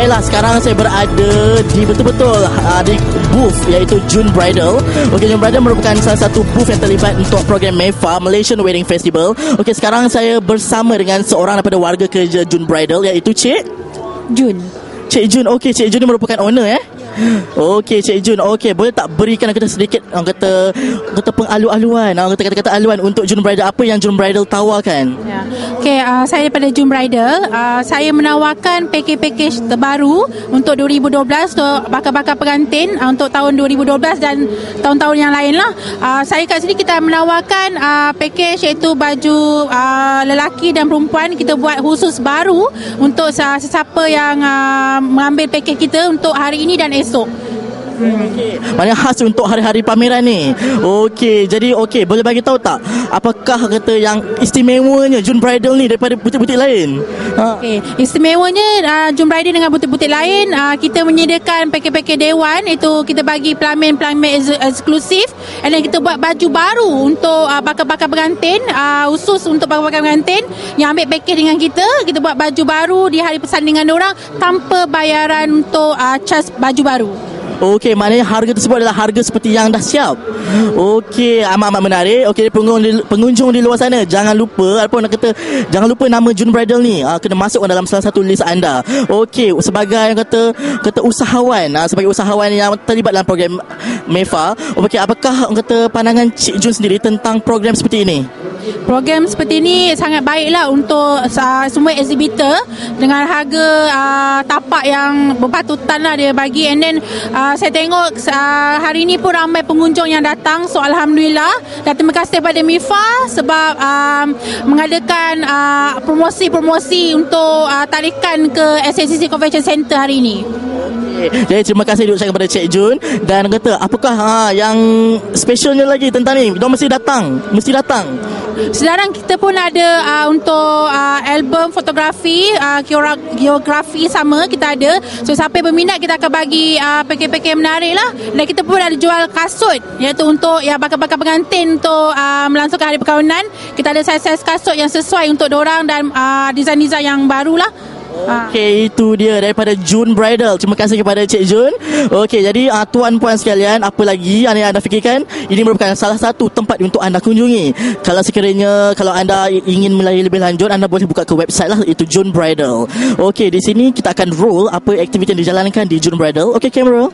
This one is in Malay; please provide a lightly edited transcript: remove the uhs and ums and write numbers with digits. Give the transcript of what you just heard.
Baiklah, sekarang saya berada di betul-betul di booth iaitu June Bridal. Okey, June Bridal merupakan salah satu booth yang terlibat untuk program MEFA, Malaysian Wedding Festival. Okey, sekarang saya bersama dengan seorang daripada warga kerja June Bridal iaitu Cik Jun. Cik Jun. Okey, Cik Jun ni merupakan owner Okey, Cik Jun. Okey, boleh tak berikan kita sedikit kata pengalu-aluan, kata-kata aluan untuk June Bridal, apa yang June Bridal tawarkan? Ya. Okey, saya daripada June Bridal. Saya menawarkan pakej-pakej terbaru untuk 2012 untuk bakal-bakal pengantin untuk tahun 2012 dan tahun-tahun yang lain lah. Saya kat sini kita menawarkan pakej iaitu baju lelaki dan perempuan. Kita buat khusus baru untuk sesiapa yang mengambil pakej kita untuk hari ini dan esok. Okey, maknanya khas untuk hari-hari pameran ni. Okey, jadi boleh bagi tahu tak apakah kata yang istimewanya June Bridal ni daripada butik-butik lain? Okey, istimewanya June Bridal dengan butik-butik lain, kita menyediakan pakej-pakej dewan, itu kita bagi pelamin-pelamin eksklusif, and then kita buat baju baru untuk bakal-bakal pengantin, khusus untuk bakal-bakal pengantin yang ambil pakej dengan kita buat baju baru di hari persandingan diorang tanpa bayaran untuk cas baju baru. Okey, maknanya harga tersebut adalah harga seperti yang dah siap. Okey, amat-amat menarik. Okey, pengunjung di luar sana, jangan lupa nama June Bridal ni kena masuk dalam salah satu list anda. Okey, sebagai kata usahawan, sebagai usahawan yang terlibat dalam program MEFA, okey, apakah pandangan Cik June sendiri tentang program seperti ini? Program seperti ini sangat baiklah untuk semua exhibitor dengan harga tapak yang berpatutan lah dia bagi. And then saya tengok hari ini pun ramai pengunjung yang datang. So Alhamdulillah, dan terima kasih kepada MIFA sebab mengadakan promosi-promosi untuk tarikan ke SACC Convention Center hari ini. Jadi terima kasih diucapkan kepada Cik Jun. Dan kata apakah yang specialnya lagi tentang ni? Mereka mesti datang. Sekarang kita pun ada untuk album fotografi, geografi sama kita ada. So siapa yang berminat kita akan bagi pakej-pakej menarik lah. Dan kita pun ada jual kasut iaitu untuk bakal-bakal pengantin untuk melangsungkan hari perkahwinan. Kita ada saiz-saiz kasut yang sesuai untuk diorang dan desain-desain yang baru lah. Okey, itu dia daripada June Bridal. Terima kasih kepada Cik Jun. Okey, jadi tuan-puan sekalian, apa lagi yang anda fikirkan? Ini merupakan salah satu tempat untuk anda kunjungi. Kalau anda ingin melayan lebih lanjut, anda boleh buka ke website lah, itu June Bridal. Okey, di sini kita akan roll apa aktiviti yang dijalankan di June Bridal. Okey, kamera.